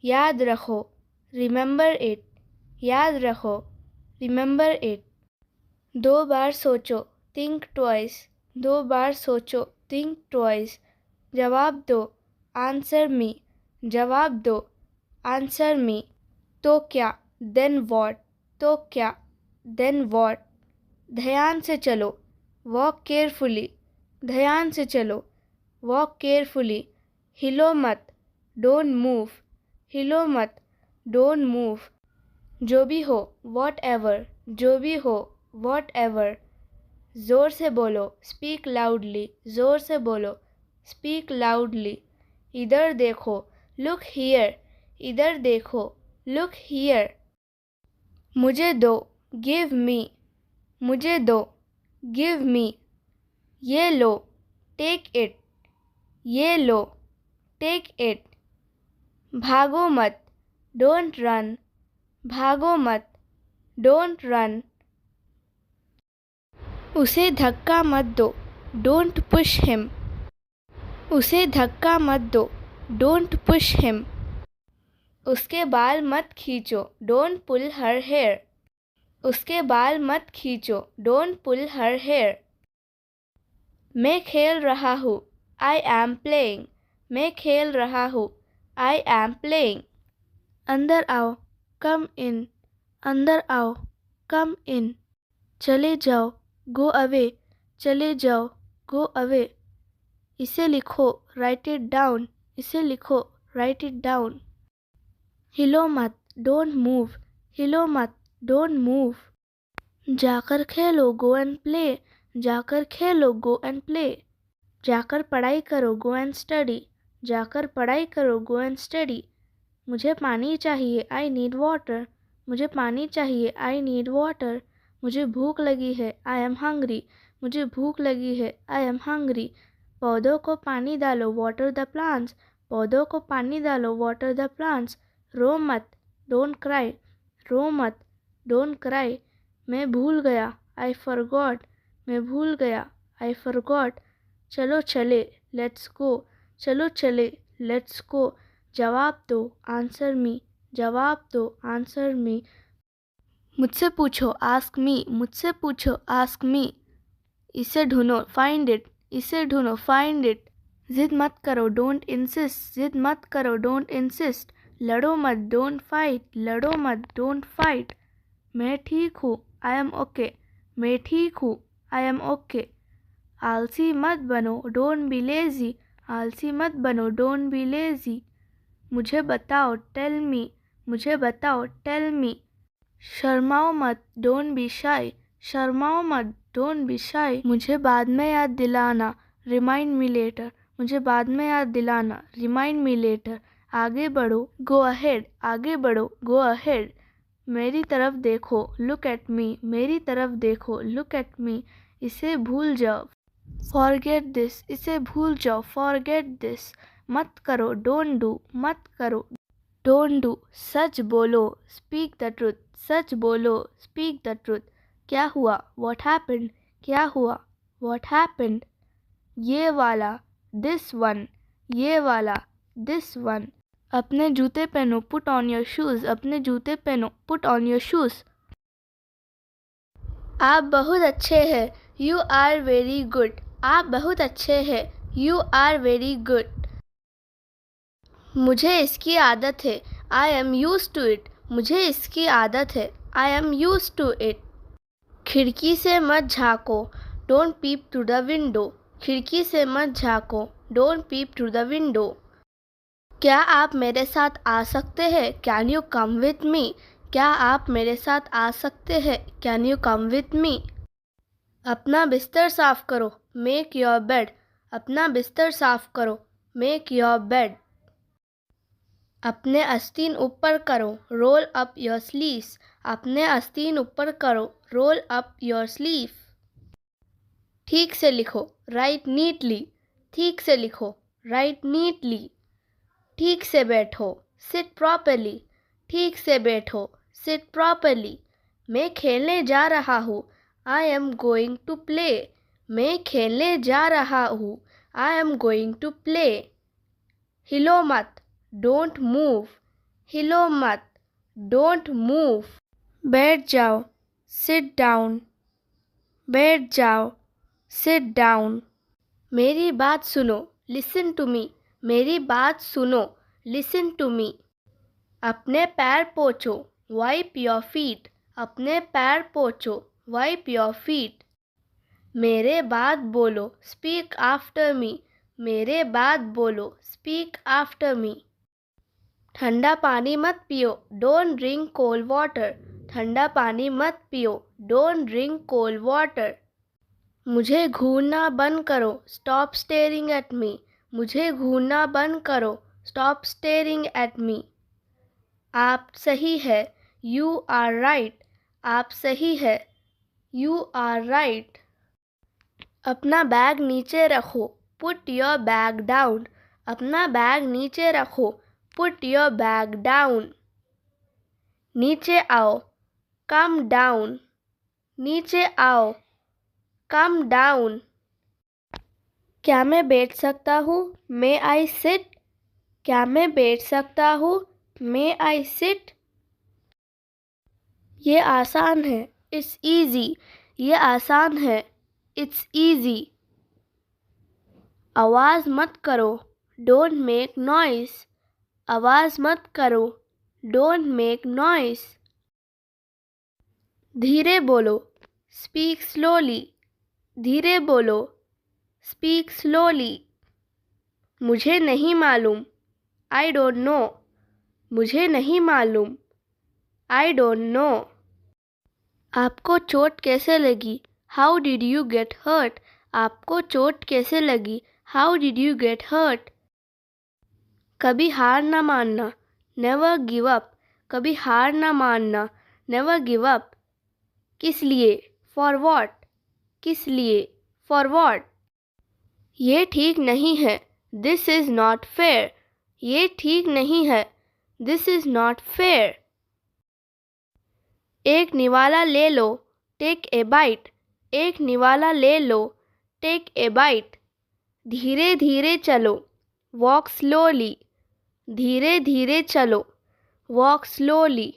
याद रखो, remember it, याद रखो, रिमेंबर इट। 2 बार सोचो, थिंक ट्वाइस, 2 बार सोचो, थिंक ट्वाइस। जवाब दो, आंसर मी, जवाब दो, आंसर मी। तो क्या, देन व्हाट, तो क्या, देन व्हाट। ध्यान से चलो, वॉक केयरफुली, ध्यान से चलो, वॉक केयरफुली। हिलो मत, डोंट मूव, हिलो मत, डोंट मूव। जो भी हो, वॉट एवर, जो भी हो, वॉट एवर। ज़ोर से बोलो, स्पीक लाउडली, ज़ोर से बोलो, स्पीक लाउडली। इधर देखो, लुक हियर, इधर देखो, लुक हियर। मुझे दो, गिव मी, मुझे दो, गिव मी। ये लो, टेक इट, ये लो, टेक इट। भागो मत, डोंट रन, भागो मत, डोंट रन। उसे धक्का मत दो, डोंट पुश हिम, उसे धक्का मत दो, डोंट पुश हिम। उसके बाल मत खींचो, डोंट पुल हर हेयर, उसके बाल मत खींचो, डोंट पुल हर हेयर। मैं खेल रहा हूँ, आई एम प्लेइंग, मैं खेल रहा हूँ, आई एम प्लेइंग। अंदर आओ, कम इन, अंदर आओ, कम इन। चले जाओ, गो अवे, चले जाओ, गो अवे। इसे लिखो, राइट इट डाउन, इसे लिखो, राइट इट डाउन। हिलो मत, डोंट मूव, हिलो मत, डोंट मूव। जाकर खेलो, गो एंड प्ले, जाकर खेलो, गो एंड प्ले। जाकर पढ़ाई करो, गो एंड स्टडी, जाकर पढ़ाई करो, गो एंड स्टडी। मुझे पानी चाहिए, आई नीड वाटर, मुझे पानी चाहिए, आई नीड वाटर। मुझे भूख लगी है, आई एम हंग्री, मुझे भूख लगी है, आई एम हंग्री। पौधों को पानी डालो, वाटर द प्लांट्स, पौधों को पानी डालो, वाटर द प्लांट्स। रो मत, डोंट क्राई, रो मत, डोंट क्राई। मैं भूल गया, आई फॉरगॉट, मैं भूल गया, आई फॉरगॉट। चलो चले, लेट्स गो, चलो चले, लेट्स गो। जवाब दो, आंसर मी, जवाब दो, आंसर मी। मुझसे पूछो, आस्क मी, मुझसे पूछो, आस्क मी। इसे ढूंढो, फाइंड इट, इसे ढूंढो, फाइंड इट। जिद मत करो, डोंट इंसिस्ट, जिद मत करो, डोंट इंसिस्ट। लड़ो मत, डोंट फाइट, लड़ो मत, डोंट फाइट। मैं ठीक हूँ, आई एम ओके, मैं ठीक हूँ, आई एम ओके। आलसी मत बनो, डोंट बी लेजी, आलसी मत बनो, डोंट बी लेजी। मुझे बताओ, टेल मी, मुझे बताओ, टेल मी। शर्माओ मत, डोंट बी शाई, शर्माओ मत, डोंट बी शाई। मुझे बाद में याद दिलाना, रिमाइंड मी लेटर, मुझे बाद में याद दिलाना, रिमाइंड मी लेटर। आगे बढ़ो, गो अहेड, आगे बढ़ो, गो अहेड। मेरी तरफ देखो, लुक एट मी, मेरी तरफ देखो, लुक एट मी। इसे भूल जाओ, फॉरगेट दिस, इसे भूल जाओ, फॉरगेट दिस। मत करो, डोंट डू, मत करो, डोंट डू। सच बोलो, स्पीक द ट्रुथ, सच बोलो, स्पीक द ट्रुथ। क्या हुआ, व्हाट हैपेंड, क्या हुआ, व्हाट हैपेंड। ये वाला, दिस वन, ये वाला, दिस वन। अपने जूते पहनो, पुट ऑन योर शूज़, अपने जूते पहनो, पुट ऑन योर शूज़। आप बहुत अच्छे हैं, यू आर वेरी गुड, आप बहुत अच्छे हैं, यू आर वेरी गुड। मुझे इसकी आदत है, I am use to it, मुझे इसकी आदत है, I am use to it. खिड़की से मत झाँको, don't peep to the window, खिड़की से मत झाँको, don't peep to the window. क्या आप मेरे साथ आ सकते हैं, can you come with me, क्या आप मेरे साथ आ सकते हैं, can you come with me. अपना बिस्तर साफ करो, मेक योर बेड, अपना बिस्तर साफ करो, मेक योर बेड। अपने आस्तीन ऊपर करो, रोल अप योर स्लीव्स, अपने आस्तीन ऊपर करो, रोल अप योर स्लीव। ठीक से लिखो, राइट नीटली, ठीक से लिखो, राइट नीटली। ठीक से बैठो, सिट प्रॉपरली, ठीक से बैठो, सिट प्रॉपरली। मैं खेलने जा रहा हूँ, I am going to play, मैं खेलने जा रहा हूँ, I am going to play. हिलो मत, डोंट मूव, हिलो मत, डोंट मूव। बैठ जाओ, सिट डाउन, बैठ जाओ, सिट डाउन। मेरी बात सुनो, लिसन टू मी, मेरी बात सुनो, लिसन टू मी। अपने पैर पोंछो, वाइप योर फीट, अपने पैर पोंछो, वाइप योर फीट। मेरे बाद बोलो, स्पीक आफ्टर मी, मेरे बाद बोलो, स्पीक आफ्टर मी। ठंडा पानी मत पियो, डोंट ड्रिंक कोल्ड वाटर, ठंडा पानी मत पियो, डोंट ड्रिंक कोल्ड वाटर। मुझे घूरना बंद करो, स्टॉप स्टेरिंग एट मी, मुझे घूरना बंद करो, स्टॉप स्टेरिंग एट मी। आप सही है, यू आर राइट, आप सही है, यू आर राइट। अपना बैग नीचे रखो, पुट योर बैग डाउन, अपना बैग नीचे रखो, पुट योर बैग डाउन। नीचे आओ, कम डाउन, नीचे आओ, कम डाउन। क्या मैं बैठ सकता हूँ, मे आई सिट, क्या मैं बैठ सकता हूँ, मे आई सिट। ये आसान है, इट्स ईजी, ये आसान है, इट्स ईजी। आवाज़ मत करो, डोंट मेक नॉइस, आवाज़ मत करो, डोंट मेक नॉइस। धीरे बोलो, स्पीक स्लोली, धीरे बोलो, स्पीक स्लोली। मुझे नहीं मालूम, आई डोंट नो, मुझे नहीं मालूम, आई डोंट नो। आपको चोट कैसे लगी, how did you get hurt, आपको चोट कैसे लगी, how did you get hurt. कभी हार ना मानना, नेवर गिव अप, कभी हार ना मानना, नेवर गिव अप। किस लिए, फॉर वॉट, किस लिए, फॉर वॉट। ये ठीक नहीं है, दिस इज़ नॉट फेयर, ये ठीक नहीं है, दिस इज़ नॉट फेयर। एक निवाला ले लो, टेक ए बाइट, एक निवाला ले लो, टेक ए बाइट। धीरे धीरे चलो, वॉक स्लोली, धीरे धीरे चलो, वॉक स्लोली।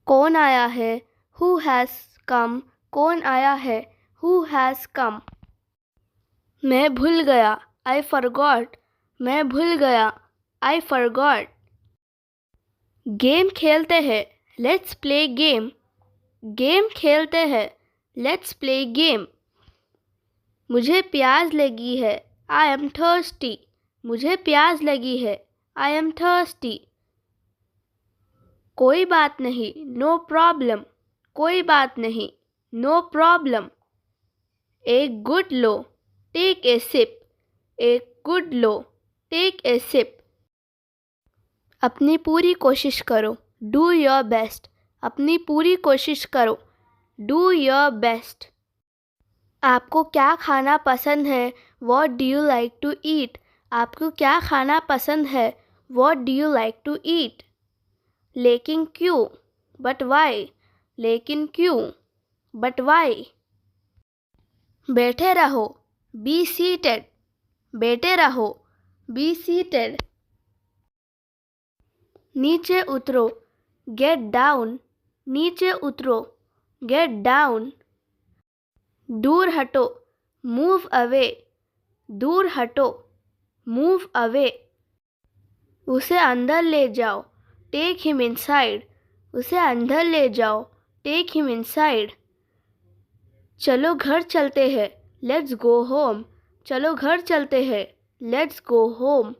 कौन आया है, हु हैज़ कम, कौन आया है, हु हैज़ कम। मैं भूल गया, आई फॉरगॉट, मैं भूल गया, आई फॉरगॉट। गेम खेलते हैं, लेट्स प्ले गेम, गेम खेलते हैं, लेट्स प्ले गेम। मुझे प्यास लगी है, आई एम थर्स्टी, मुझे प्यास लगी है, आई एम थर्स्टी। कोई बात नहीं, नो प्रॉब्लम, कोई बात नहीं, नो प्रॉब्लम। एक गुड लो, टेक ए सिप, एक गुड लो, टेक ए सिप। अपनी पूरी कोशिश करो, डू योर बेस्ट, अपनी पूरी कोशिश करो, डू योर बेस्ट। आपको क्या खाना पसंद है, what do you like to eat, आपको क्या खाना पसंद है, what do you like to eat. लेकिन क्यों, बट वाई, लेकिन क्यों, बट वाई। बैठे रहो, बी सीटेड, बैठे रहो, बी सीटेड। नीचे उतरो, गेट डाउन, नीचे उतरो, गेट डाउन। दूर हटो, मूव अवे, दूर हटो, मूव अवे। उसे अंदर ले जाओ, टेक हिम इनसाइड, उसे अंदर ले जाओ, टेक हिम इनसाइड। चलो घर चलते हैं, लेट्स गो होम, चलो घर चलते हैं, लेट्स गो होम।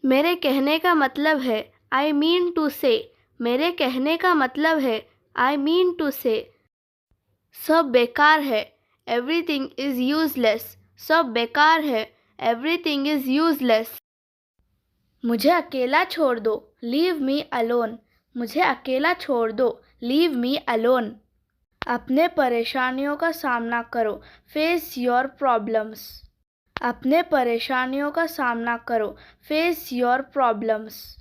मेरे कहने का मतलब है, आई मीन टू से, मेरे कहने का मतलब है, आई मीन टू से। सब बेकार है, एवरीथिंग इज़ यूजलेस, सब बेकार है, एवरीथिंग इज़ यूजलेस। मुझे अकेला छोड़ दो, लीव मी अलोन, मुझे अकेला छोड़ दो, लीव मी अलोन। अपने परेशानियों का सामना करो, फेस योर प्रॉब्लम्स, अपने परेशानियों का सामना करो, फेस योर प्रॉब्लम्स।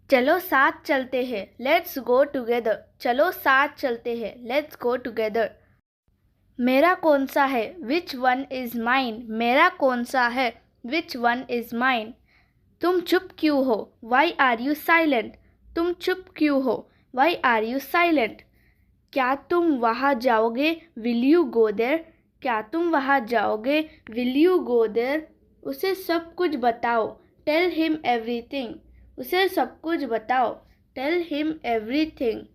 चलो साथ चलते हैं, लेट्स गो टुगेदर, चलो साथ चलते हैं, लेट्स गो टुगेदर। मेरा कौन सा है, विच वन इज़ माइन, मेरा कौन सा है, विच वन इज़ माइन। तुम चुप क्यों हो? Why are you silent? तुम चुप क्यों हो? Why are you silent? क्या तुम वहाँ जाओगे? Will you go there? क्या तुम वहाँ जाओगे? Will you go there? उसे सब कुछ बताओ। Tell him everything. उसे सब कुछ बताओ। Tell him everything.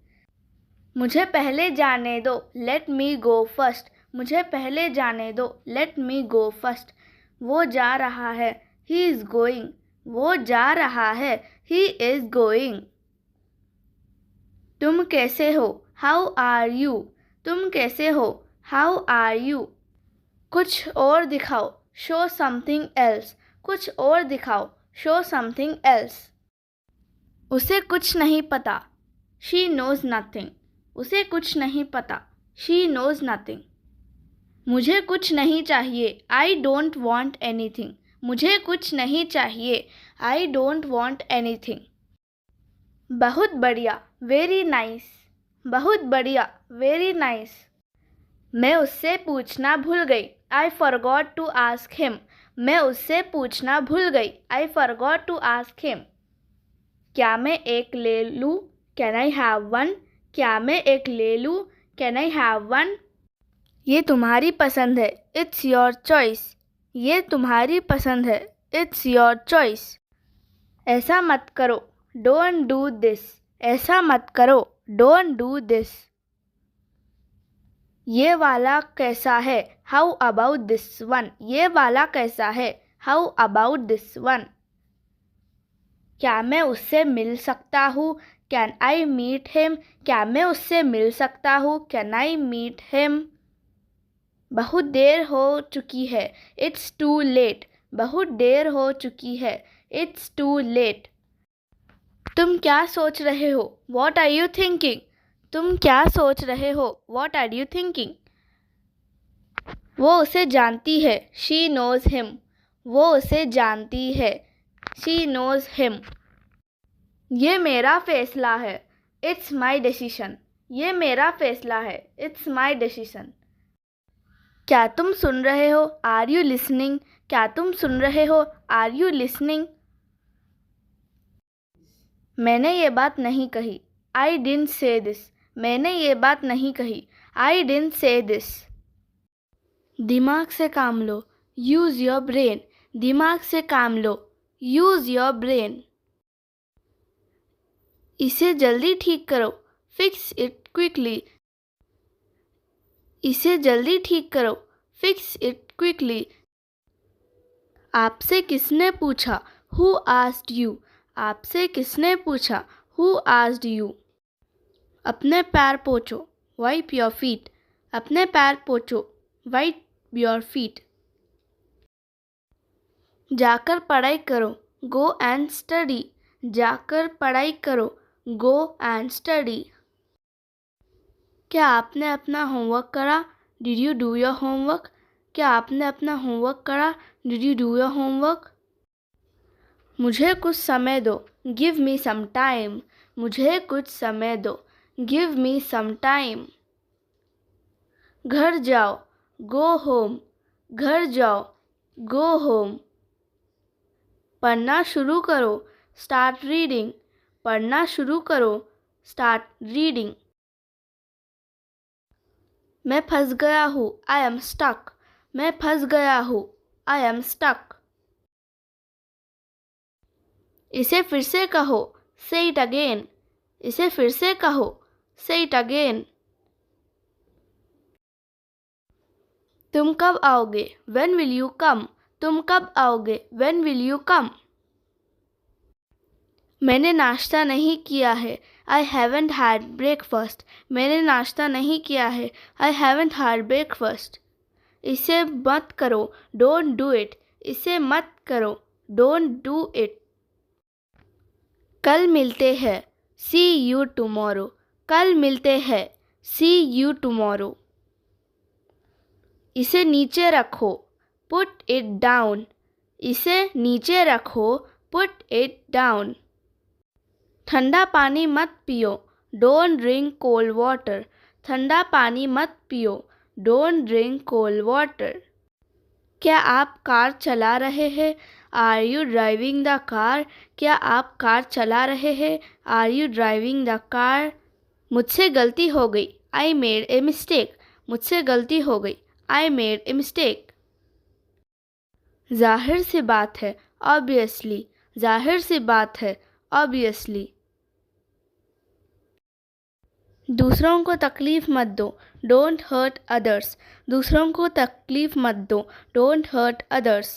मुझे पहले जाने दो। Let me go first. मुझे पहले जाने दो। Let me go first. वो जा रहा है। He is going. वो जा रहा है। He is going. तुम कैसे हो? How are you? तुम कैसे हो? How are you? कुछ और दिखाओ। Show something else. कुछ और दिखाओ। Show something else. उसे कुछ नहीं पता। She knows nothing. उसे कुछ नहीं पता। She knows nothing. मुझे कुछ नहीं चाहिए। I don't want anything. मुझे कुछ नहीं चाहिए। I don't want anything. बहुत बढ़िया। Very nice. बहुत बढ़िया। Very nice. मैं उससे पूछना भूल गई। I forgot to ask him. मैं उससे पूछना भूल गई। I forgot to ask him. क्या मैं एक ले लूँ? Can I have one? क्या मैं एक ले लूँ? Can I have one? ये तुम्हारी पसंद है। It's your choice. ये तुम्हारी पसंद है। It's your choice. ऐसा मत करो। Don't do this. ऐसा मत करो। Don't do this. ये वाला कैसा है? How about this one? ये वाला कैसा है? How about this one? क्या मैं उससे मिल सकता हूँ? Can I meet him? क्या मैं उससे मिल सकता हूँ? Can I meet him? बहुत देर हो चुकी है। It's too late. बहुत देर हो चुकी है। It's too late. तुम क्या सोच रहे हो? What are you thinking? तुम क्या सोच रहे हो? What are you thinking? वो उसे जानती है। She knows him. वो उसे जानती है। She knows him. ये मेरा फैसला है। It's my decision. ये मेरा फैसला है। It's my decision. क्या तुम सुन रहे हो? Are you listening? क्या तुम सुन रहे हो? Are you listening? मैंने ये बात नहीं कही। I didn't say this. मैंने ये बात नहीं कही। I didn't say this. दिमाग से काम लो। Use your brain. दिमाग से काम लो। Use your brain. इसे जल्दी ठीक करो। Fix it quickly. इसे जल्दी ठीक करो। Fix it quickly. आपसे किसने पूछा? Who asked you? आपसे किसने पूछा? Who asked you? अपने पैर पोंछो। Wipe your feet. अपने पैर पोंछो। Wipe your feet. जाकर पढ़ाई करो। Go and study. जाकर पढ़ाई करो। Go and study. क्या आपने अपना होमवर्क करा? Did you do your homework? क्या आपने अपना होमवर्क करा? Did you do your homework? मुझे कुछ समय दो। Give me some time. मुझे कुछ समय दो। Give me some time. घर जाओ। Go home. घर जाओ। Go home. पढ़ना शुरू करो। Start reading. पढ़ना शुरू करो। Start reading. मैं फंस गया हूँ। I am stuck. मैं फंस गया हूँ। I am stuck. इसे फिर से कहो। से इट अगेन। इसे फिर से कहो। से इट अगेन। तुम कब आओगे? When will you come? तुम कब आओगे? When will you come? मैंने नाश्ता नहीं किया है। I haven't had breakfast. मैंने नाश्ता नहीं किया है। I haven't had breakfast. इसे मत करो। Don't do it. इसे मत करो। Don't do it. कल मिलते हैं। See you tomorrow. कल मिलते हैं। See you tomorrow. इसे नीचे रखो। Put it down. इसे नीचे रखो। Put it down. ठंडा पानी मत पियो। Don't drink cold water. ठंडा पानी मत पियो। Don't drink cold water. क्या आप कार चला रहे हैं? Are you driving the car? क्या आप कार चला रहे हैं? Are you driving the car? मुझसे गलती हो गई। I made a mistake. मुझसे गलती हो गई। I made a mistake. जाहिर सी बात है, ऑब्वियसली। जाहिर सी बात है, ऑब्वियसली। दूसरों को तकलीफ़ मत दो, डोंट हर्ट अदर्स। दूसरों को तकलीफ़ मत दो, डोंट हर्ट अदर्स।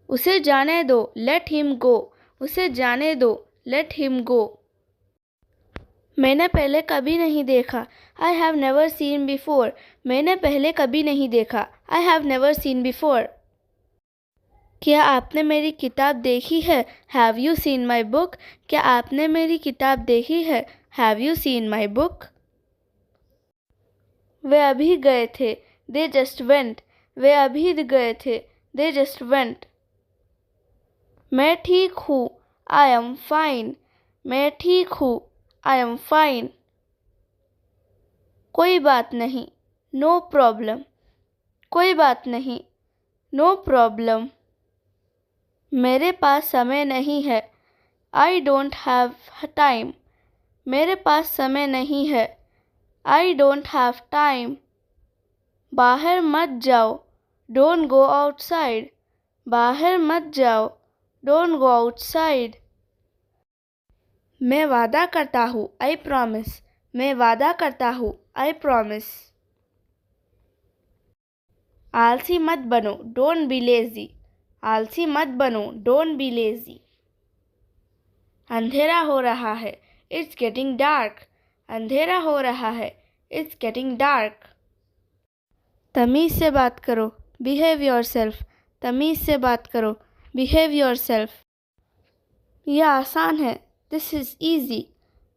उसे जाने दो, लेट हिम गो। उसे जाने दो, लेट हिम गो। मैंने पहले कभी नहीं देखा। I have never seen before. मैंने पहले कभी नहीं देखा। I have never seen before. क्या आपने मेरी किताब देखी है? Have you seen my book? क्या आपने मेरी किताब देखी है? Have you seen my book? वे अभी गए थे। They just went. वे अभी गए थे। They just went. मैं ठीक हूँ। I am fine. मैं ठीक हूँ। I am fine. कोई बात नहीं। No problem. कोई बात नहीं। No problem. मेरे पास समय नहीं है। I don't have time. मेरे पास समय नहीं है। I don't have time. बाहर मत जाओ। Don't go outside. बाहर मत जाओ। Don't go outside. मैं वादा करता हूँ। I promise. मैं वादा करता हूँ। I promise. आलसी मत बनो। Don't be lazy. आलसी मत बनो। Don't be lazy. अंधेरा हो रहा है। It's getting dark. अंधेरा हो रहा है। It's getting dark. तमीज़ से बात करो। Behave yourself. तमीज़ से बात करो। Behave yourself. यह आसान है। This is easy.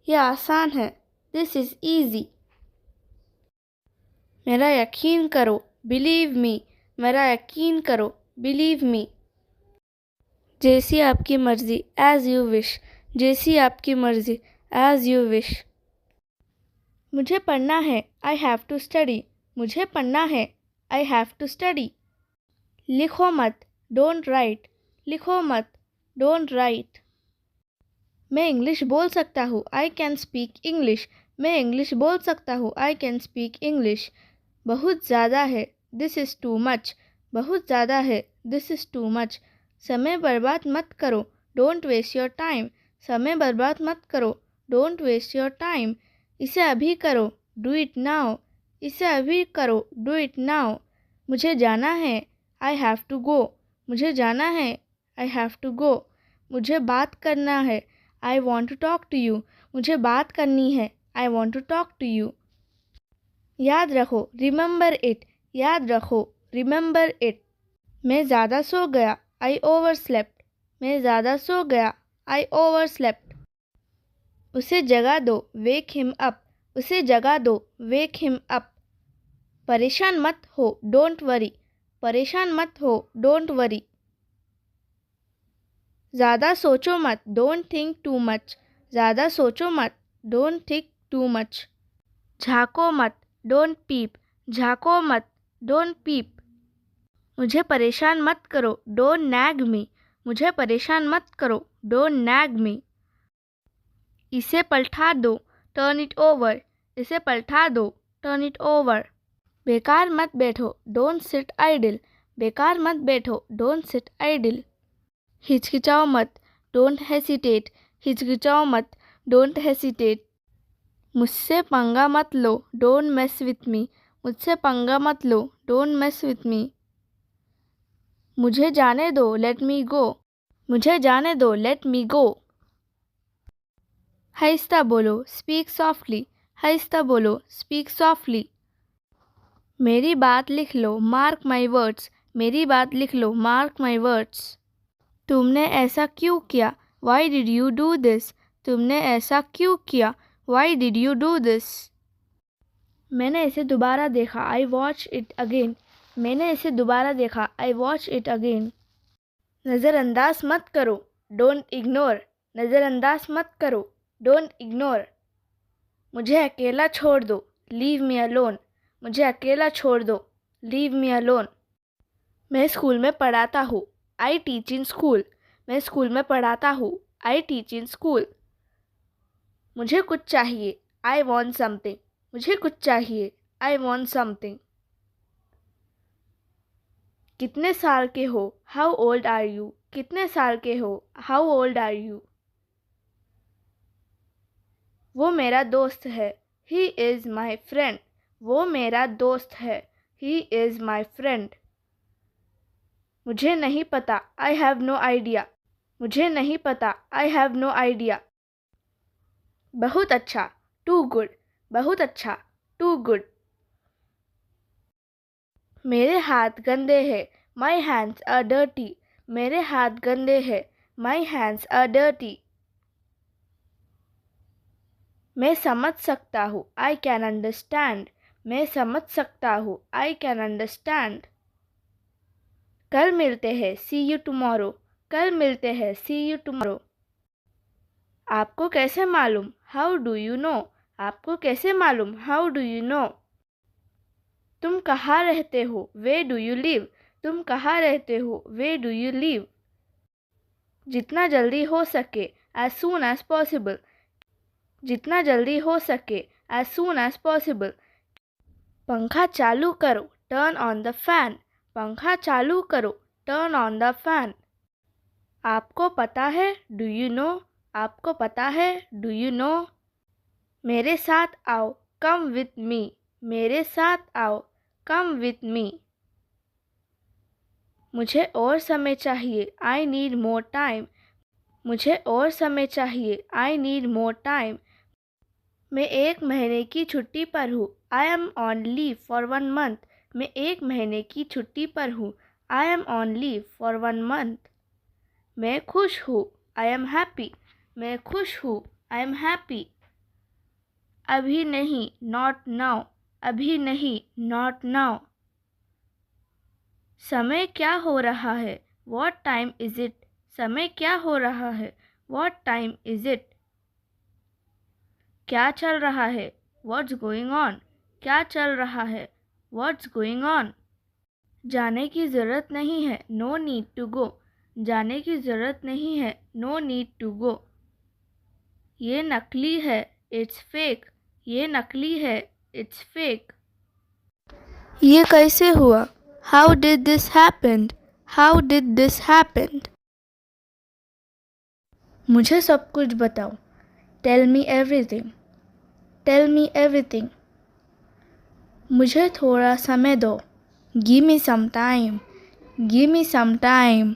यह आसान है। This is easy. मेरा यकीन करो। Believe me. मेरा यकीन करो। Believe me. जैसी आपकी मर्ज़ी। As you wish. जैसी आपकी मर्ज़ी। As you wish. मुझे पढ़ना है। I have to study. मुझे पढ़ना है। I have to study. लिखो मत। Don't write. लिखो मत। Don't write. मैं इंग्लिश बोल सकता हूँ। I can speak English. मैं इंग्लिश बोल सकता हूँ। I can speak English. बहुत ज़्यादा है। This is too much. बहुत ज़्यादा है। This is too much. समय बर्बाद मत करो। Don't waste your time. समय बर्बाद मत करो। Don't waste your time. इसे अभी करो। Do it now. इसे अभी करो। Do it now. मुझे जाना है। I have to go. मुझे जाना है। I have to go. मुझे बात करना है। I want to talk to you. मुझे बात करनी है। I want to talk to you. याद रखो। Remember it. याद रखो। Remember it. मैं ज़्यादा सो गया। I overslept. मैं ज़्यादा सो गया। I over slept. उसे जगा दो। Wake him up. उसे जगा दो। Wake him up. परेशान मत हो। Don't worry. परेशान मत हो। Don't worry. ज़्यादा सोचो मत। Don't think too much. ज़्यादा सोचो मत। Don't think too much. झाँको मत। Don't peep. झाँको मत। Don't peep. मुझे परेशान मत करो। Don't nag me. मुझे परेशान मत करो। Don't nag me. इसे पलटा दो। Turn it over. इसे पलटा दो। Turn it over. बेकार मत बैठो। Don't sit idle. बेकार मत बैठो। Don't sit idol. हिचकिचाओ मत। Don't hesitate. हिचकिचाओ मत। Don't hesitate. मुझसे पंगा मत लो। Don't mess with me. मुझसे पंगा मत लो। Don't mess with me. मुझे जाने दो। Let me go. मुझे जाने दो। Let me go. आहिस्ता बोलो। Speak softly. आहिस्ता बोलो। Speak softly. मेरी बात लिख लो। Mark my words. मेरी बात लिख लो। Mark my words. तुमने ऐसा क्यों किया? Why did you do this? तुमने ऐसा क्यों किया? Why did you do this? मैंने इसे दोबारा देखा। I watch it again. मैंने इसे दोबारा देखा। I watch it again. नज़रअंदाज मत करो। Don't ignore. नज़रअंदाज मत करो। Don't ignore. मुझे अकेला छोड़ दो। Leave me alone. मुझे अकेला छोड़ दो। Leave me alone. मैं स्कूल में पढ़ाता हूँ। I teach in school. मैं स्कूल में पढ़ाता हूँ। I teach in school. मुझे कुछ चाहिए। I want something. मुझे कुछ चाहिए। I want something. कितने साल के हो? How old are you? कितने साल के हो? How old are you? वो मेरा दोस्त है। He is my friend. वो मेरा दोस्त है। He is my friend. मुझे नहीं पता। I have no idea. मुझे नहीं पता। I have no idea. बहुत अच्छा। Too good. बहुत अच्छा। Too good. मेरे हाथ गंदे हैं। My hands are dirty. मेरे हाथ गंदे हैं। My hands are dirty. मैं समझ सकता हूँ। I can understand. मैं समझ सकता हूँ। I can understand. कल मिलते हैं। See you tomorrow. कल मिलते हैं। See you tomorrow. आपको कैसे मालूम? How do you know? आपको कैसे मालूम? How do you know? तुम कहाँ रहते हो? Where do you live? तुम कहाँ रहते हो? Where do you live? जितना जल्दी हो सके। As soon as possible. जितना जल्दी हो सके। As soon as possible. पंखा चालू करो। Turn on the fan. पंखा चालू करो। Turn on the fan. आपको पता है? Do you know? आपको पता है? Do you know? मेरे साथ आओ। Come with me. मेरे साथ आओ। Come with me. मुझे और समय चाहिए। I need more time. मुझे और समय चाहिए। I need more time. मैं 1 महीने की छुट्टी पर हूँ। I am on leave for 1 month. मैं 1 महीने की छुट्टी पर हूँ। I am on leave for 1 month. मैं खुश हूँ। I am happy. मैं खुश हूँ। I am happy. अभी नहीं। Not now. अभी नहीं। Not now. समय क्या हो रहा है? What time is it? समय क्या हो रहा है? What time is it? क्या चल रहा है? What's going on? क्या चल रहा है? What's going on? जाने की ज़रूरत नहीं है। No need to go. जाने की ज़रूरत नहीं है। No need to go. ये नकली है। It's fake. ये नकली है। It's fake. ये कैसे हुआ? How did this happened? How did this happened? मुझे सब कुछ बताओ। Tell me everything. Tell me everything. मुझे थोड़ा समय दो। Give me some time. Give me some time.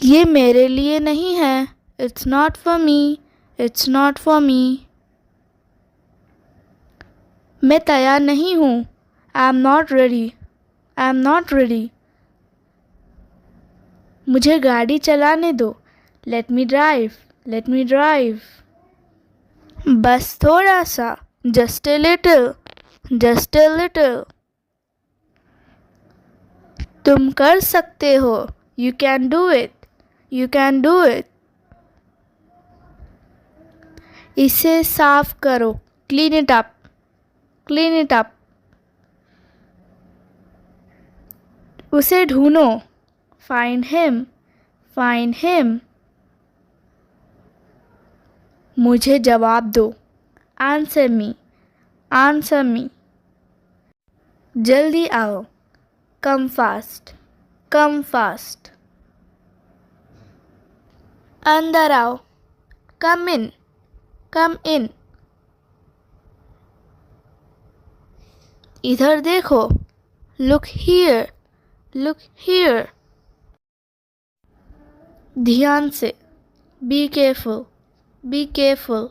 ये मेरे लिए नहीं है। It's not for me. It's not for me. मैं तैयार नहीं हूँ। I am not ready. I am not ready. मुझे गाड़ी चलाने दो। Let me drive. Let me drive. बस थोड़ा सा। Just a little. Just a little. तुम कर सकते हो। You can do it. You can do it. इसे साफ करो। Clean it up. Clean it up. उसे ढूंढो। Find him. Find him. मुझे जवाब दो। Answer me. Answer me. जल्दी आओ। Come fast. Come fast. अंदर आओ। Come in. Come in. इधर देखो। Look here. Look here. ध्यान से। Be careful. Be careful.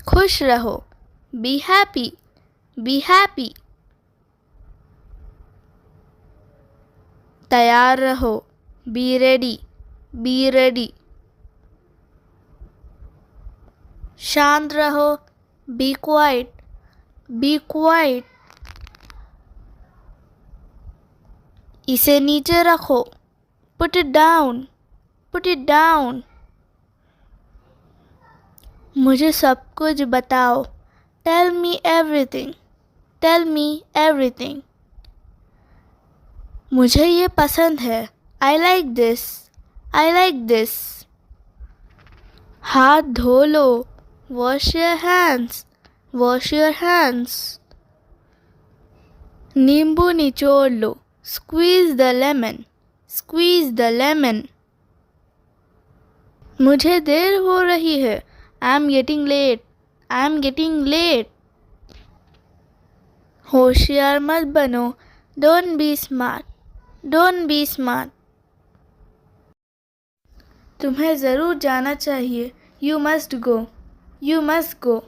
खुश रहो। Be happy. Be happy. तैयार रहो। Be ready. Be ready. शांत रहो। Be quiet. Be quiet. इसे नीचे रखो। Put it down. Put it down. मुझे सब कुछ बताओ। Tell me everything. Tell me everything. मुझे ये पसंद है। I like this. I like this. हाथ धो लो। Wash your hands. Wash your hands. नींबू निचोड़ लो। Squeeze the lemon. Squeeze the lemon. मुझे देर हो रही है। I am getting late. I am getting late. होशियार मत बनो। Don't be smart. Don't be smart. तुम्हें ज़रूर जाना चाहिए। You must go. You must go.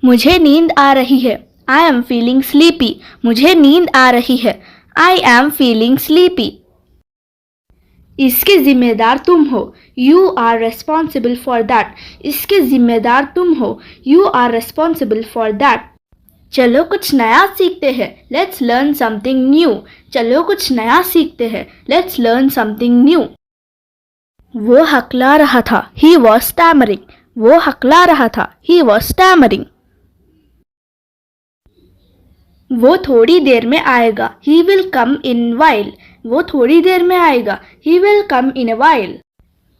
मुझे नींद आ रही है। I am feeling sleepy. मुझे नींद आ रही है। I am feeling sleepy. इसके जिम्मेदार तुम हो। You are responsible for that. इसके जिम्मेदार तुम हो। You are responsible for that. चलो कुछ नया सीखते हैं। Let's learn something new. चलो कुछ नया सीखते हैं। Let's learn something new. वो हकला रहा था। He was stammering. वो हकला रहा था। He was stammering. वो थोड़ी देर में आएगा। He will come in while. वो थोड़ी देर में आएगा। He will come in a while.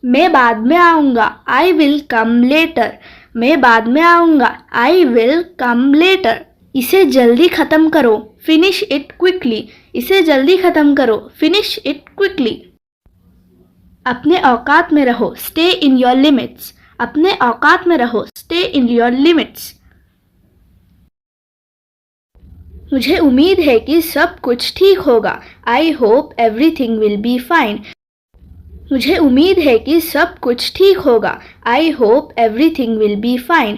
मैं बाद में आऊँगा। I will come later. मैं बाद में आऊँगा। I will come later. इसे जल्दी ख़त्म करो। Finish it quickly. इसे जल्दी ख़त्म करो। Finish it quickly. अपने औकात में रहो। Stay in your limits. अपने औकात में रहो। Stay in your limits. मुझे उम्मीद है कि सब कुछ ठीक होगा। I hope everything will be fine. मुझे उम्मीद है कि सब कुछ ठीक होगा। I hope everything will be fine.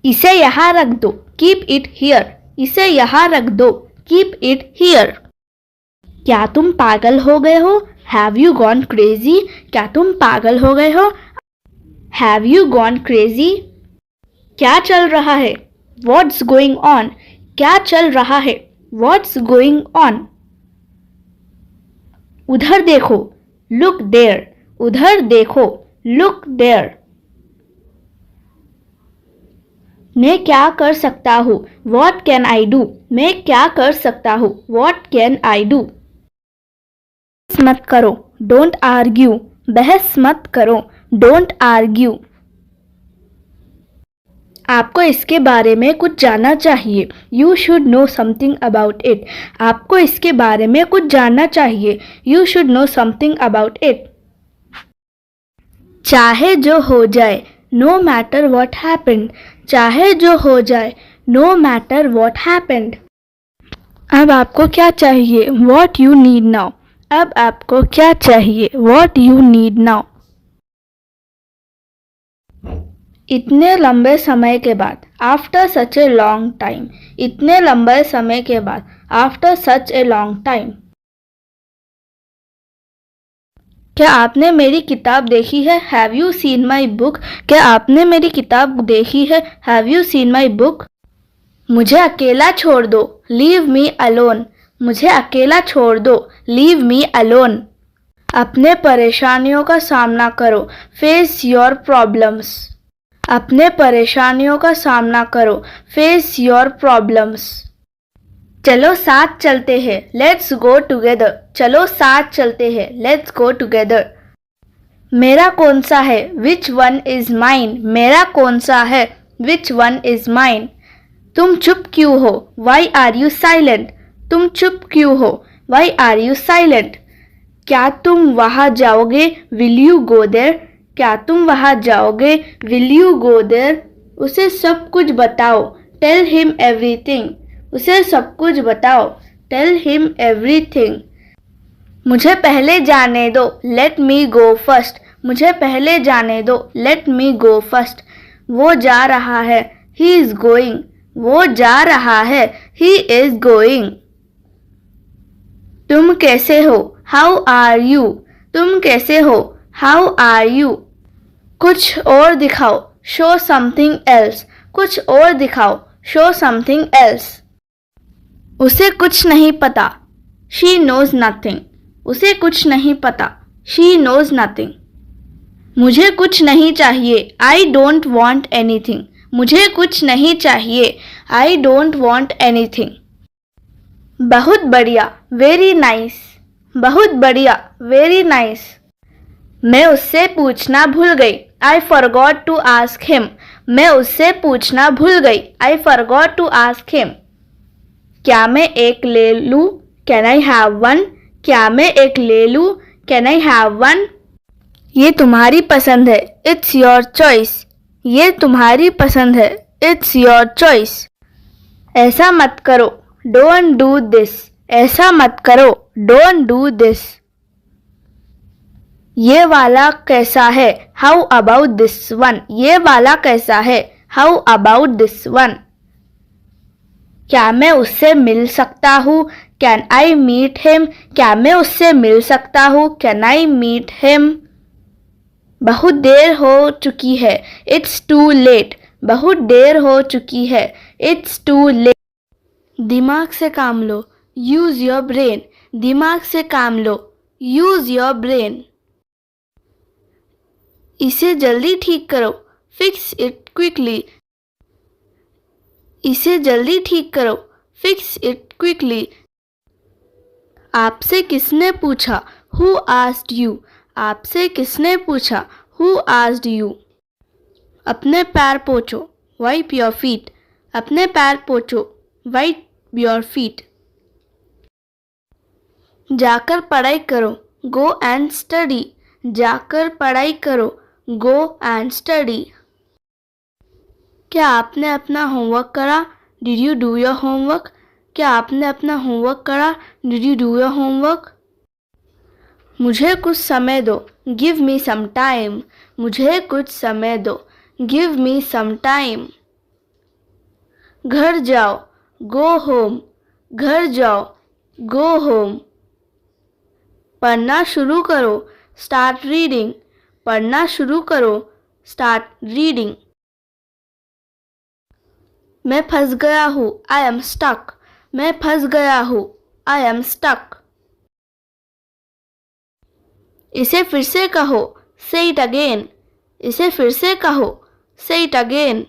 इसे यहाँ रख दो। Keep it here. इसे यहाँ रख दो। Keep it here. क्या तुम पागल हो गए हो? Have you gone crazy? क्या तुम पागल हो गए हो? Have you gone crazy? क्या चल रहा है? What's going on? क्या चल रहा है? What's going on? उधर देखो। लुक देयर, उधर देखो, लुक देयर। मैं क्या कर सकता हूँ, वॉट कैन आई डू, मैं क्या कर सकता हूँ, वॉट कैन आई डू। मत करो, डोंट आर्ग्यू, बहस मत करो, डोंट आर्ग्यू। आपको इसके बारे में कुछ जानना चाहिए, you should know something about it, आपको इसके बारे में कुछ जानना चाहिए, you should know something about it. चाहे जो हो जाए, नो मैटर वॉट हैपेंड, चाहे जो हो जाए, नो मैटर वॉट हैपेंड। अब आपको क्या चाहिए, वॉट यू नीड नाउ, अब आपको क्या चाहिए, वॉट यू नीड नाउ। इतने लंबे समय के बाद, after such a long time, इतने लंबे समय के बाद, after such a long time. क्या आपने मेरी किताब देखी है, have you seen my book, क्या आपने मेरी किताब देखी है, have you seen my book. मुझे अकेला छोड़ दो, लीव मी अलोन, मुझे अकेला छोड़ दो, लीव मी अलोन। अपने परेशानियों का सामना करो, फेस योर प्रॉब्लम्स, अपने परेशानियों का सामना करो, फेस योर प्रॉब्लम्स। चलो साथ चलते हैं, लेट्स गो टुगेदर, चलो साथ चलते हैं, लेट्स गो टुगेदर। मेरा कौन सा है, विच वन इज माइन, मेरा कौन सा है, विच वन इज माइन। तुम चुप क्यों हो, वाई आर यू साइलेंट, तुम चुप क्यों हो, वाई आर यू साइलेंट। क्या तुम वहाँ जाओगे, विल यू गो देयर, क्या तुम वहाँ जाओगे, विल यू गो देयर। उसे सब कुछ बताओ, टेल हिम एवरीथिंग, उसे सब कुछ बताओ, टेल हिम एवरीथिंग। मुझे पहले जाने दो, लेट मी गो फर्स्ट, मुझे पहले जाने दो, लेट मी गो फर्स्ट। वो जा रहा है, ही इज गोइंग, वो जा रहा है, ही इज गोइंग। तुम कैसे हो, हाउ आर यू, तुम कैसे हो, हाउ आर यू। कुछ और दिखाओ, शो समथिंग एल्स, कुछ और दिखाओ, शो समथिंग एल्स। उसे कुछ नहीं पता, शी नोज नथिंग, उसे कुछ नहीं पता, शी नोज नथिंग। मुझे कुछ नहीं चाहिए, आई डोंट वॉन्ट एनीथिंग, मुझे कुछ नहीं चाहिए, आई डोंट वॉन्ट एनीथिंग। बहुत बढ़िया, वेरी नाइस, बहुत बढ़िया, वेरी नाइस। मैं उससे पूछना भूल गई, I forgot to ask him, मैं उससे पूछना भूल गई, I forgot to ask him. क्या मैं एक ले लूँ, कैन आई हैव वन, क्या मैं एक ले लूँ, कैन आई हैव वन। ये तुम्हारी पसंद है, इट्स योर चॉइस, ये तुम्हारी पसंद है, इट्स योर चॉइस। ऐसा मत करो, डोंट डू दिस, ऐसा मत करो, डोंट डू दिस। ये वाला कैसा है, हाउ अबाउट दिस वन, ये वाला कैसा है, हाउ अबाउट दिस वन। क्या मैं उससे मिल सकता हूँ, कैन आई मीट हिम, क्या मैं उससे मिल सकता हूँ, कैन आई मीट हिम। बहुत देर हो चुकी है, इट्स टू लेट, बहुत देर हो चुकी है, इट्स टू लेट। दिमाग से काम लो, यूज योर ब्रेन, दिमाग से काम लो, यूज योर ब्रेन। इसे जल्दी ठीक करो, फिक्स इट क्विकली, इसे जल्दी ठीक करो, फिक्स इट क्विकली। आपसे किसने पूछा, हु आस्क्ड यू, आपसे किसने पूछा, हु आस्क्ड यू। अपने पैर पोंछो, वाइप योर फीट, अपने पैर पोंछो, वाइप योर फीट। जाकर पढ़ाई करो, गो एंड स्टडी, जाकर पढ़ाई करो, गो एंड स्टडी। क्या आपने अपना होमवर्क करा, did you do your homework, क्या आपने अपना होमवर्क करा, did you do your homework. मुझे कुछ समय दो, गिव मी सम टाइम, मुझे कुछ समय दो, गिव मी सम टाइम। घर जाओ, गो होम, घर जाओ, गो होम। पढ़ना शुरू करो, स्टार्ट रीडिंग, पढ़ना शुरू करो, स्टार्ट रीडिंग। मैं फंस गया हूँ, आई एम स्टक, मैं फंस गया हूँ, आई एम स्टक। इसे फिर से कहो, से इट अगेन। इसे फिर से कहो, से इट अगेन।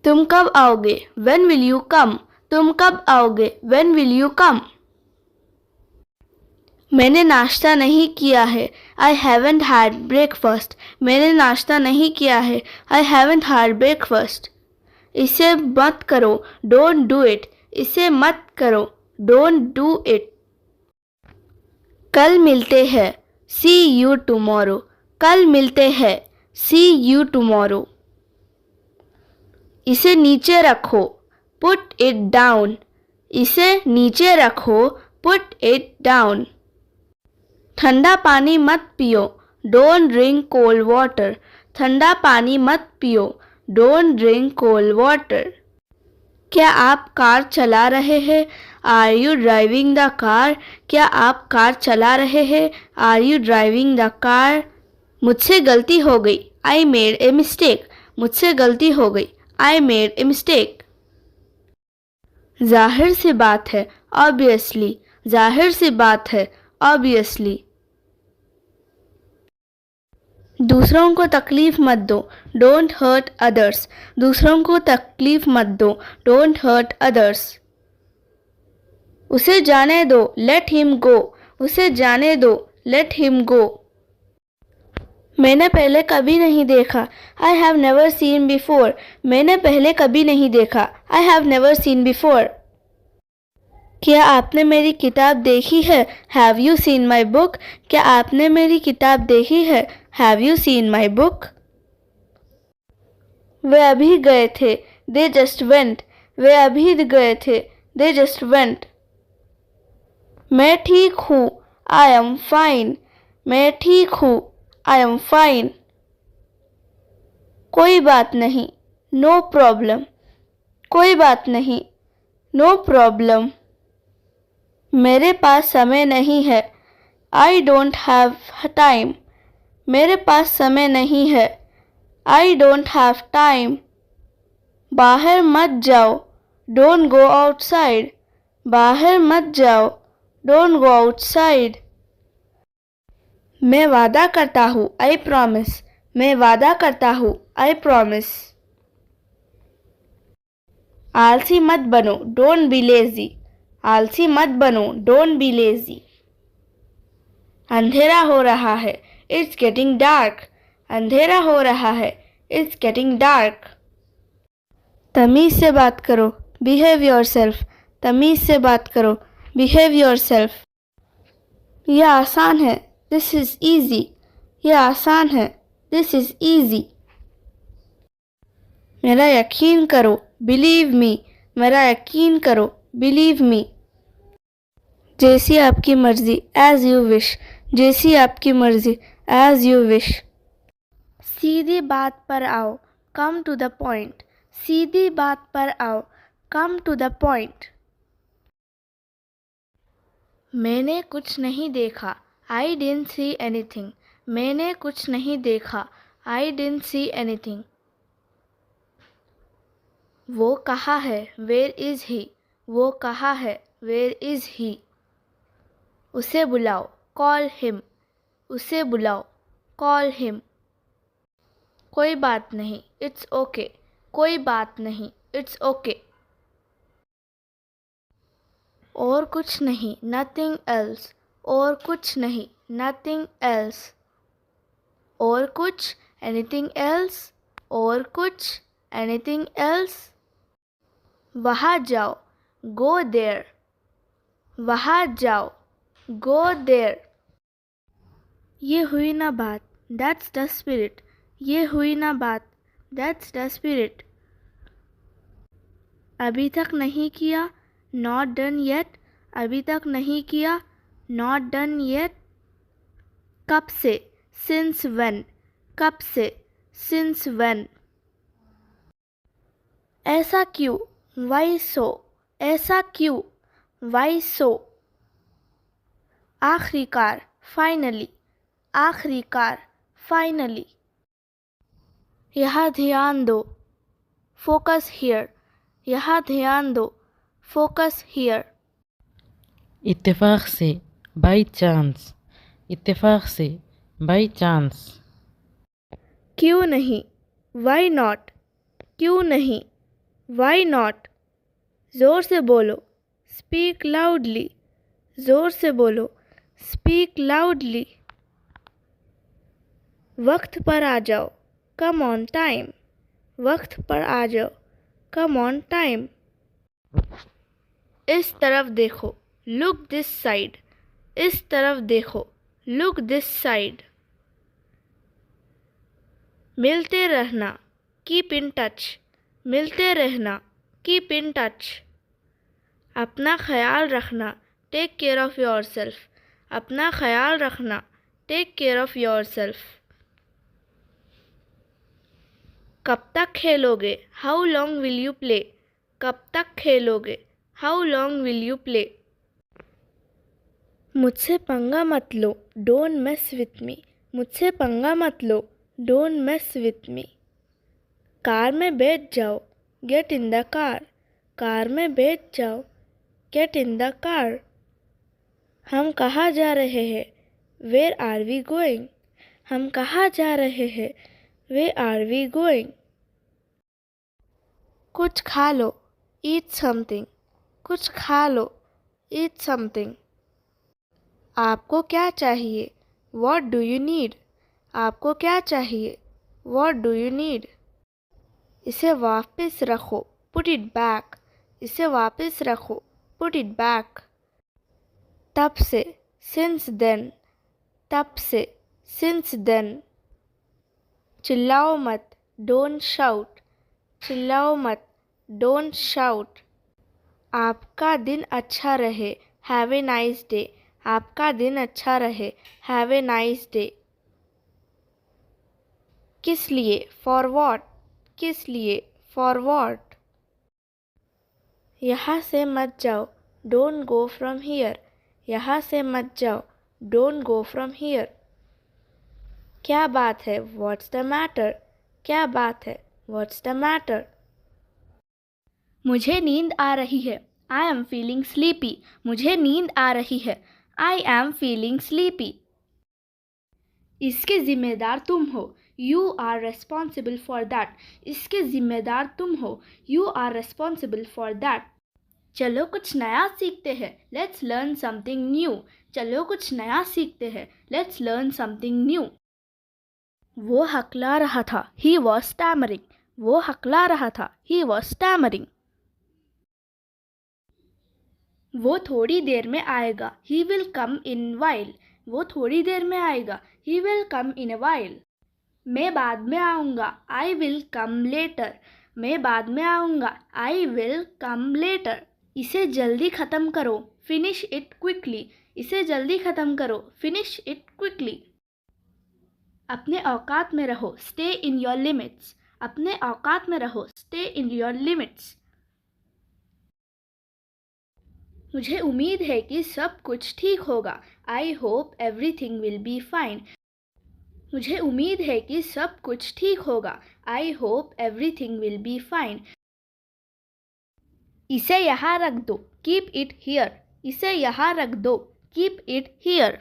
तुम कब आओगे, व्हेन विल यू कम। तुम कब आओगे, व्हेन विल यू कम। मैंने नाश्ता नहीं किया है, आई हैवंट हैड ब्रेकफास्ट। मैंने नाश्ता नहीं किया है, आई हैवंट हैड ब्रेकफास्ट। इसे मत करो, डोंट डू इट। इसे मत करो, डोंट डू इट। कल मिलते हैं, सी यू टुमारो। कल मिलते हैं, सी यू टुमारो। इसे नीचे रखो, पुट इट डाउन। इसे नीचे रखो, पुट इट डाउन। ठंडा पानी मत पियो, डोंट ड्रिंक कोल्ड वाटर। ठंडा पानी मत पियो, डोंट ड्रिंक कोल्ड वाटर। क्या आप कार चला रहे हैं, are you driving the car. क्या आप कार चला रहे हैं, are you driving the car. मुझसे गलती हो गई, आई मेड ए मिस्टेक। मुझसे गलती हो गई, आई मेड ए मिस्टेक। जाहिर सी बात है, ऑब्वियसली। जाहिर सी बात है, ऑब्वियसली। दूसरों को तकलीफ मत दो, डोंट हर्ट अदर्स। दूसरों को तकलीफ मत दो, डोंट हर्ट अदर्स। उसे जाने दो, लेट हिम गो। उसे जाने दो, लेट हिम गो। मैंने पहले कभी नहीं देखा, I have never seen before. मैंने पहले कभी नहीं देखा, I have never seen before. क्या आपने मेरी किताब देखी है, have you seen my book. क्या आपने मेरी किताब देखी है, have you seen my book. वे अभी गए थे, दे जस्ट वेंट। वे अभी गए थे, दे जस्ट वेंट। मैं ठीक हूँ, आई एम फाइन। मैं ठीक हूँ, आई एम फाइन। कोई बात नहीं, नो प्रॉब्लम। कोई बात नहीं, नो प्रॉब्लम। मेरे पास समय नहीं है, आई डोंट हैव टाइम। मेरे पास समय नहीं है, आई डोंट हैव टाइम। बाहर मत जाओ, डोंट गो आउटसाइड। बाहर मत जाओ, डोंट गो आउटसाइड। मैं वादा करता हूँ, आई प्रॉमिस। मैं वादा करता हूँ, आई प्रॉमिस। आलसी मत बनो, डोंट बी लेजी। आलसी मत बनो, डोंट बी लेजी। अंधेरा हो रहा है, इट्स गेटिंग डार्क। अंधेरा हो रहा है, इट्स गेटिंग डार्क। तमीज़ से बात करो, बिहेव योरसेल्फ। तमीज़ से बात करो, बिहेव योरसेल्फ। यह आसान है, दिस इज़ ईजी। यह आसान है, दिस इज़ ईजी। मेरा यकीन करो, बिलीव मी। मेरा यकीन करो, बिलीव मी। जैसी आपकी मर्ज़ी, एज़ यू विश। जैसी आपकी मर्ज़ी, एज़ यू विश। सीधी बात पर आओ, कम टू द पॉइंट। सीधी बात पर आओ, कम टू द पॉइंट। मैंने कुछ नहीं देखा, आई डिडंट सी एनीथिंग। मैंने कुछ नहीं देखा, आई डिडंट सी एनीथिंग। वो कहाँ है, वेयर इज़ ही। वो कहाँ है, वेयर इज़ ही। उसे बुलाओ, कॉल हिम। उसे बुलाओ, कॉल हिम। कोई बात नहीं, इट्स ओके। कोई बात नहीं, इट्स ओके। और कुछ नहीं, नथिंग एल्स। और कुछ नहीं, नथिंग एल्स। और कुछ, एनीथिंग एल्स। और कुछ, एनीथिंग एल्स। वहाँ जाओ, गो देयर। वहाँ जाओ, गो देयर। ये हुई ना बात, दैट्स द स्पिरिट। ये हुई ना बात, दैट्स द स्पिरिट। अभी तक नहीं किया, नॉट डन येट। अभी तक नहीं किया, नॉट डन येट। कब से, सिंस व्हेन। कब से, सिंस व्हेन। ऐसा क्यों, वाई सो। ऐसा क्यों, वाई सो। आखिरकार, फाइनली। आखिरकार, फाइनली। यहाँ ध्यान दो, फोकस हियर। यहाँ ध्यान दो, फोकस हियर। इत्तेफाक से, बाई चांस, इत्तेफाक से, बाई चांस। क्यों नहीं, वाई नॉट, क्यों नहीं, वाई नॉट। ज़ोर से बोलो, स्पीक लाउडली, ज़ोर से बोलो, स्पीक लाउडली। वक्त पर आ जाओ, कम ऑन टाइम, वक्त पर आ जाओ, कम ऑन टाइम। इस तरफ देखो, लुक दिस साइड, इस तरफ देखो, लुक दिस साइड। मिलते रहना, कीप इन टच, मिलते रहना, कीप इन टच। अपना ख्याल रखना, take care of yourself, अपना ख्याल रखना, take care of yourself. कब तक खेलोगे, how long will you play, कब तक खेलोगे, how long will you play. मुझसे पंगा मत लो, डोंट मेस विथ मी, मुझसे पंगा मत लो, don't mess with me. Car में बैठ जाओ, get in the car, car में बैठ जाओ, गेट इन द कार। हम कहाँ जा रहे हैं, वेयर आर वी गोइंग, हम कहाँ जा रहे हैं, वेयर आर वी गोइंग। कुछ खा लो, ईट समथिंग, कुछ खा लो, ईट समथिंग। आपको क्या चाहिए, व्हाट डू यू नीड, आपको क्या चाहिए, व्हाट डू यू नीड। इसे वापस रखो, पुट इट बैक, इसे वापस रखो, पुट इट बैक। तब से, सिंस देन, तब से, सिंस देन। चिल्लाओ मत, डोंट शाउट, चिल्लाओ मत, डोंट शाउट। आपका दिन अच्छा रहे, हैव ए नाइस डे, आपका दिन अच्छा रहे, हैव ए नाइस डे। किस लिए, फॉर वॉट, किस लिए, फॉर वॉट। यहाँ से मत जाओ, डोंट गो फ्रॉम हियर, यहाँ से मत जाओ, डोंट गो फ्रॉम हियर। क्या बात है, व्हाट्स द मैटर, क्या बात है, व्हाट्स द मैटर। मुझे नींद आ रही है, आई एम फीलिंग स्लीपी, मुझे नींद आ रही है, आई एम फीलिंग स्लीपी। इसके ज़िम्मेदार तुम हो, you are responsible for that, इसके ज़िम्मेदार तुम हो, you are responsible for that. चलो कुछ नया सीखते हैं, लेट्स लर्न समथिंग न्यू, चलो कुछ नया सीखते हैं, लेट्स लर्न समथिंग न्यू। वो हकला रहा था, ही वॉज स्टैमरिंग, वो हकला रहा था, ही वॉज स्टैमरिंग। वो थोड़ी देर में आएगा, he will come in while, वो थोड़ी देर में आएगा, he will come in a while. मैं बाद में आऊँगा, आई विल कम लेटर, मैं बाद में आऊँगा, आई विल कम लेटर। इसे जल्दी ख़त्म करो, फिनिश इट क्विकली, इसे जल्दी ख़त्म करो, फिनिश इट क्विकली। अपने औकात में रहो, स्टे इन योर लिमिट्स, अपने औकात में रहो, स्टे इन योर लिमिट्स। मुझे उम्मीद है कि सब कुछ ठीक होगा, I hope everything will be fine, मुझे उम्मीद है कि सब कुछ ठीक होगा, I hope everything will be fine. इसे यहाँ रख दो, कीप इट हियर, इसे यहाँ रख दो, कीप इट हियर।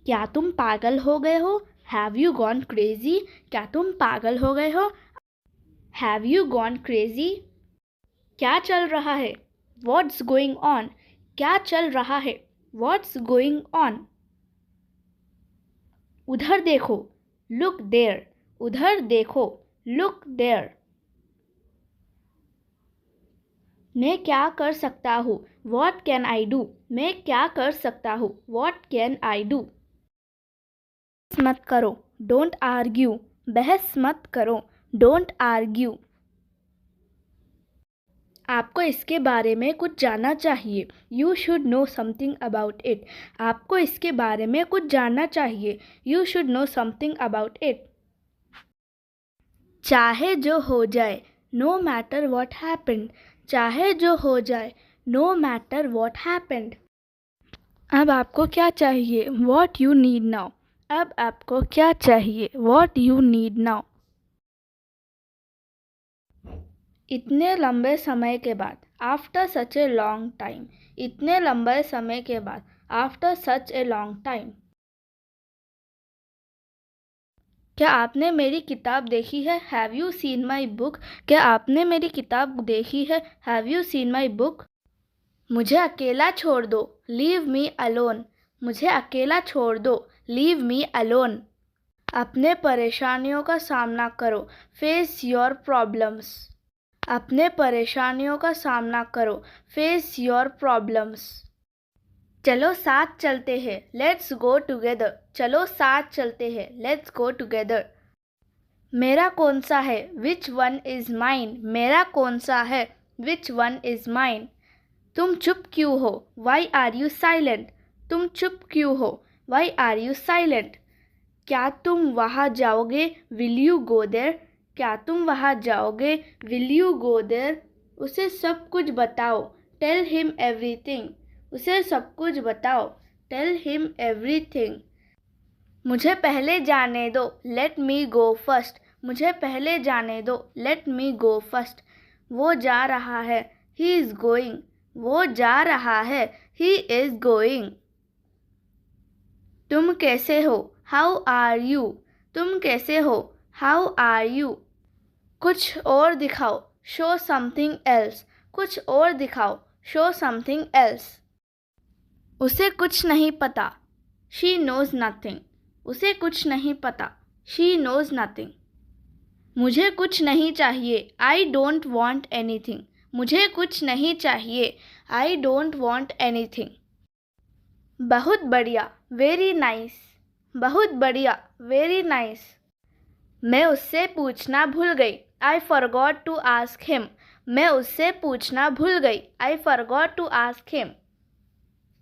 क्या तुम पागल हो गए हो, हैव यू गॉन क्रेजी, क्या तुम पागल हो गए हो, हैव यू गॉन क्रेजी। क्या चल रहा है, व्हाट्स गोइंग ऑन, क्या चल रहा है, व्हाट्स गोइंग ऑन। उधर देखो, लुक देयर, उधर देखो, लुक देयर। मैं क्या कर सकता हूँ, वॉट कैन आई डू, मैं क्या कर सकता हूँ, वॉट कैन आई डू। मत करो, डोंट आर्ग्यू, बहस मत करो, डोंट आर्ग्यू। आपको इसके बारे में कुछ जानना चाहिए, you should know something about it, आपको इसके बारे में कुछ जानना चाहिए, you should know something about it. चाहे जो हो जाए, नो मैटर वॉट हैपेंड, चाहे जो हो जाए, नो मैटर वॉट हैपेंड। अब आपको क्या चाहिए, वॉट यू नीड नाउ, अब आपको क्या चाहिए, वॉट यू नीड नाउ। इतने लंबे समय के बाद, after such a long time, इतने लंबे समय के बाद, after such a long time. क्या आपने मेरी किताब देखी है? Have you seen my book? क्या आपने मेरी किताब देखी है? Have you seen my book? मुझे अकेला छोड़ दो. Leave me alone. मुझे अकेला छोड़ दो. Leave me alone. अपने परेशानियों का सामना करो. Face your problems. अपने परेशानियों का सामना करो. Face your problems. चलो साथ चलते हैं. Let's go together. चलो साथ चलते हैं. Let's go together. मेरा कौन सा है? Which one is mine? मेरा कौन सा है? Which one is mine? तुम चुप क्यों हो? Why are you silent? तुम चुप क्यों हो? Why are you silent? क्या तुम वहाँ जाओगे? Will you go there? क्या तुम वहाँ जाओगे? Will you go there? उसे सब कुछ बताओ. Tell him everything. उसे सब कुछ बताओ. Tell him everything. मुझे पहले जाने दो. Let me go first. मुझे पहले जाने दो. Let me go first. वो जा रहा है. He is going. वो जा रहा है. He is going. तुम कैसे हो? How are you? तुम कैसे हो? How are you? कुछ और दिखाओ. Show something else. कुछ और दिखाओ. Show something else. उसे कुछ नहीं पता. She knows nothing. उसे कुछ नहीं पता. She knows nothing. मुझे कुछ नहीं चाहिए. I don't want anything. मुझे कुछ नहीं चाहिए. I don't want anything. बहुत बढ़िया. Very nice. बहुत बढ़िया. Very nice. मैं उससे पूछना भूल गई. I forgot to ask him. मैं उससे पूछना भूल गई. I forgot to ask him.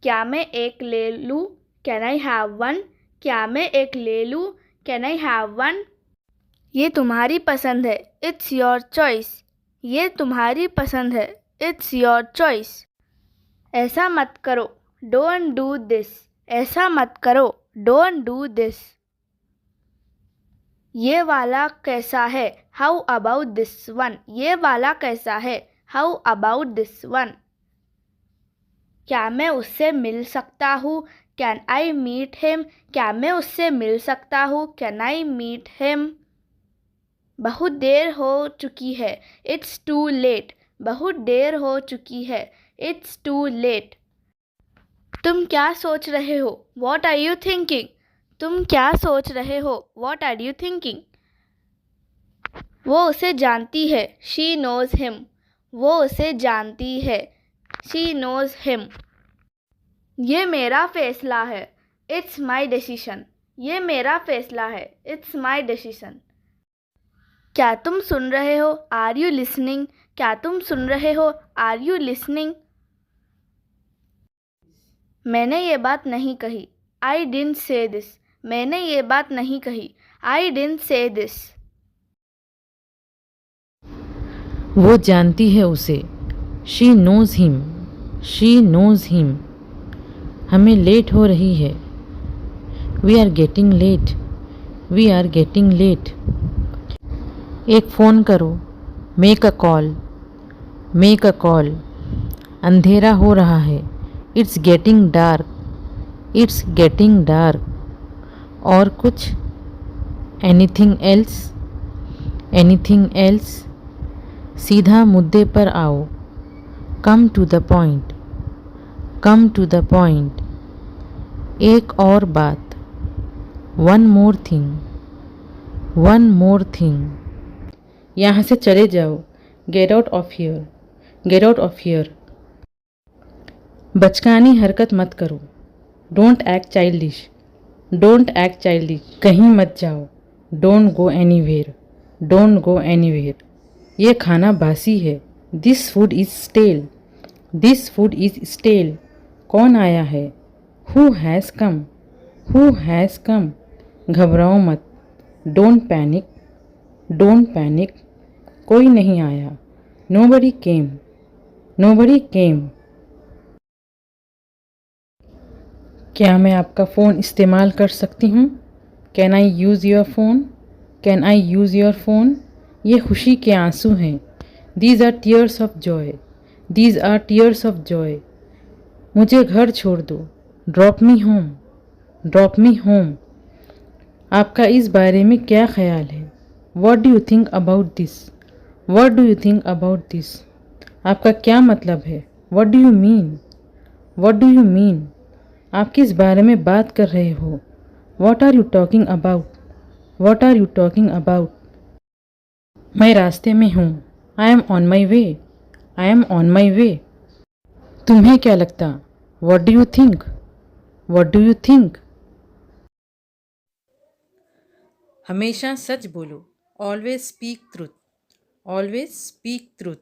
क्या मैं एक ले लूँ? Can I have one? क्या मैं एक ले लूँ? Can I have one? ये तुम्हारी पसंद है. It's your choice. ये तुम्हारी पसंद है. It's your choice. ऐसा मत करो. Don't do this. ऐसा मत करो. Don't do this. ये वाला कैसा है? How about this one? ये वाला कैसा है? How about this one? क्या मैं उससे मिल सकता हूँ? Can I meet him? क्या मैं उससे मिल सकता हूँ? Can I meet him? बहुत देर हो चुकी है. It's too late. बहुत देर हो चुकी है. It's too late. तुम क्या सोच रहे हो? What are you thinking? तुम क्या सोच रहे हो? What are you thinking? वो उसे जानती है. She knows him. वो उसे जानती है. She knows him. ये मेरा फैसला है. It's my decision. ये मेरा फैसला है. It's my decision. क्या तुम सुन रहे हो? Are you listening? क्या तुम सुन रहे हो? Are you listening? मैंने ये बात नहीं कही. I didn't say this. मैंने ये बात नहीं कही. I didn't say this. वो जानती है उसे. She knows him. She knows him. हमें लेट हो रही है. We are getting late. We are getting late. एक फ़ोन करो. Make a call. Make a call. अंधेरा हो रहा है. It's getting dark. It's getting dark. और कुछ? Anything else? Anything else? सीधा मुद्दे पर आओ. Come to the point. Come to the point. एक और बात. One more thing. One more thing. यहाँ से चले जाओ. Get out of here. Get out of here. बचकानी हरकत मत करो. Don't act childish. Don't act childish. कहीं मत जाओ. Don't go anywhere. Don't go anywhere. ये खाना बासी है. This food is stale. This food is stale. कौन आया है? Who has come? Who has come? घबराओ मत. Don't panic. Don't panic. कोई नहीं आया. Nobody came. Nobody came. क्या मैं आपका फ़ोन इस्तेमाल कर सकती हूँ? Can I use your phone? Can I use your phone? ये खुशी के आंसू हैं. These are tears of joy. These are tears of joy. मुझे घर छोड़ दो. Drop me home, drop me home. आपका इस बारे में क्या ख्याल है? What do you think about this, what do you think about this. आपका क्या मतलब है? What do you mean, what do you mean. आप किस बारे में बात कर रहे हो? What are you talking about, what are you talking about. मैं रास्ते में हूँ, I am on my way, I am on my वे। तुम्हें क्या लगता? What do you think, what do you think. हमेशा सच बोलो, always speak truth, always speak truth.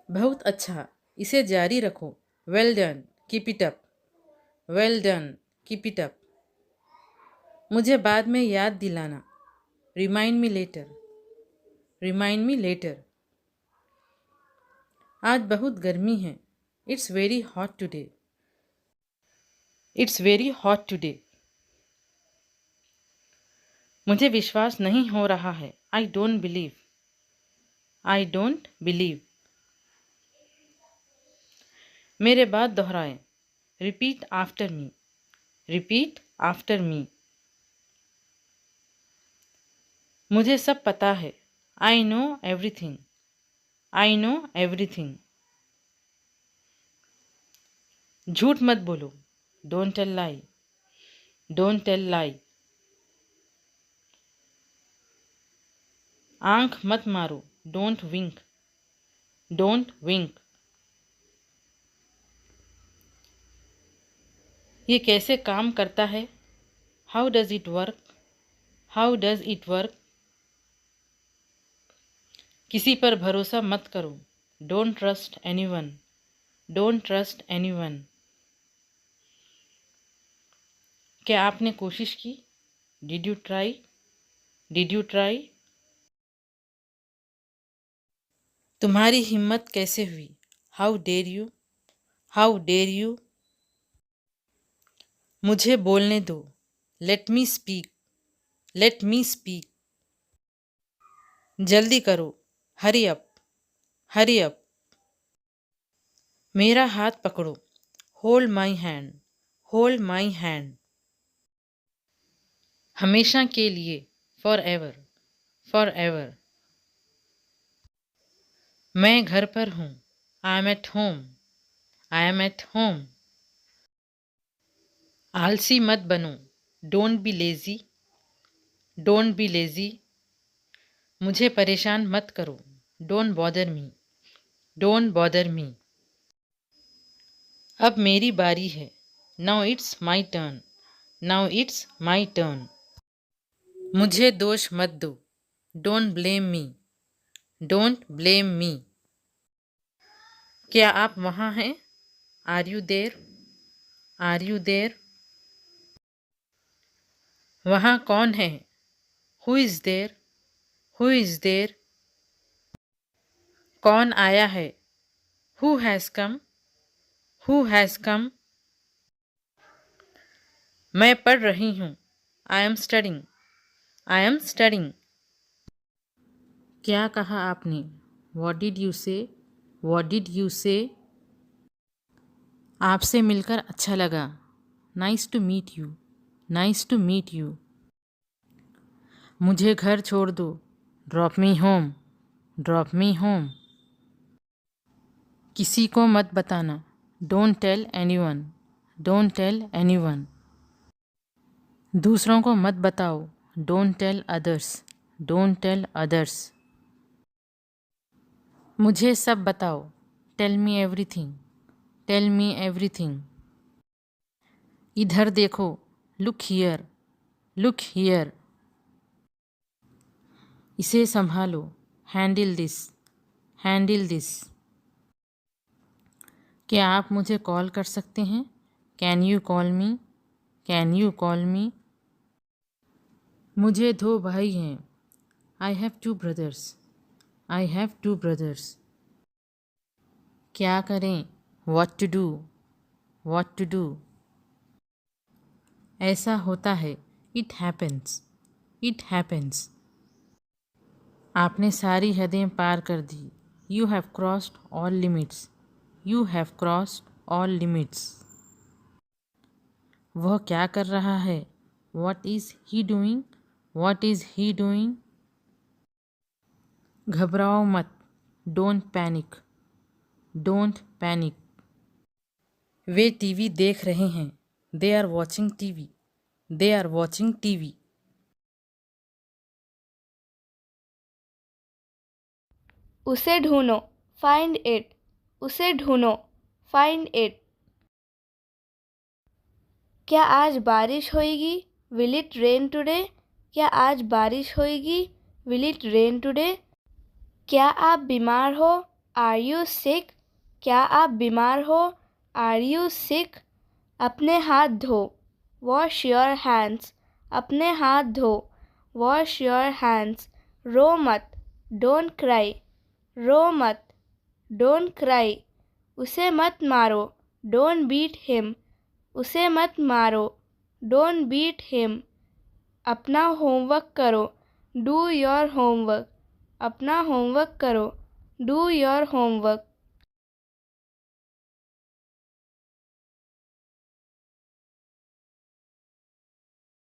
बहुत अच्छा, इसे जारी रखो, well done, keep it up, well done, keep it up. मुझे बाद में याद दिलाना, remind me later, remind me later. आज बहुत गर्मी है, it's very hot today, it's very hot today. मुझे विश्वास नहीं हो रहा है, I don't believe, I don't believe. मेरे बात दोहराएं, repeat after me, repeat after me. मुझे सब पता है, I know everything, I know everything. झूठ मत बोलो, don't tell lie, don't tell lie. आंख मत मारो, डोंट विंक, डोंट विंक। ये कैसे काम करता है? How does it work, how does it work. किसी पर भरोसा मत करो, don't trust anyone, don't trust anyone. क्या आपने कोशिश की? Did you try, did you try. तुम्हारी हिम्मत कैसे हुई? How dare you, how dare you. मुझे बोलने दो, let me speak, let me speak. जल्दी करो, हरी अप, हरी अप। मेरा हाथ पकड़ो, hold my hand, hold my hand. हमेशा के लिए, फॉर एवर, फॉर एवर। मैं घर पर हूँ, I am at home, I am at home. आलसी मत बनो, don't be lazy, don't be lazy. मुझे परेशान मत करो, don't bother me, don't bother me. अब मेरी बारी है, now it's my turn, now it's my turn. मुझे दोष मत दो, don't blame me, don't blame me. क्या आप वहाँ हैं? Are you there, are you there. वहाँ कौन है? Who is there, who is there. कौन आया है? Who has come, who has come. मैं पढ़ रही हूँ, I am studying, I am studying. क्या कहा आपने? What did you say, what did you say. आपसे मिलकर अच्छा लगा, nice to meet you, nice to meet you. मुझे घर छोड़ दो, drop me home, drop me home. किसी को मत बताना, don't tell anyone, don't tell anyone. दूसरों को मत बताओ, don't tell others, don't tell others. मुझे सब बताओ, tell me everything, tell me everything. इधर देखो, लुक हियर, लुक हियर। इसे संभालो, हैंडल दिस, हैंडल दिस। क्या आप मुझे कॉल कर सकते हैं? Can you call me, can you call me. मुझे 2 भाई हैं, I have 2 brothers, I have 2 brothers. क्या करें? What to do, what to do. ऐसा होता है, इट हैपेंस, इट हैपेंस। आपने सारी हदें पार कर दी, you have crossed all limits, you have crossed all limits. वह क्या कर रहा है? What is he doing? What is he doing? घबराओ मत, डोंट पैनिक, डोंट पैनिक। वे टीवी देख रहे हैं, they are watching TV, they are watching TV. उसे ढूंढो, फाइंड इट, उसे ढूंढो, फाइंड इट। क्या आज बारिश होएगी? Will it rain today? क्या आज बारिश होएगी? Will it rain today? क्या आप बीमार हो? Are you sick? क्या आप बीमार हो? Are you sick? अपने हाथ धो, वॉश योर हैंड्स, अपने हाथ धो, वॉश योर हैंड्स। रो मत, डोंट क्राई, रो मत, डोंट क्राई। उसे मत मारो, डोंट बीट हिम, उसे मत मारो, डोंट बीट हिम। अपना होमवर्क करो, डू योर होमवर्क, अपना होमवर्क करो, डू योर होमवर्क।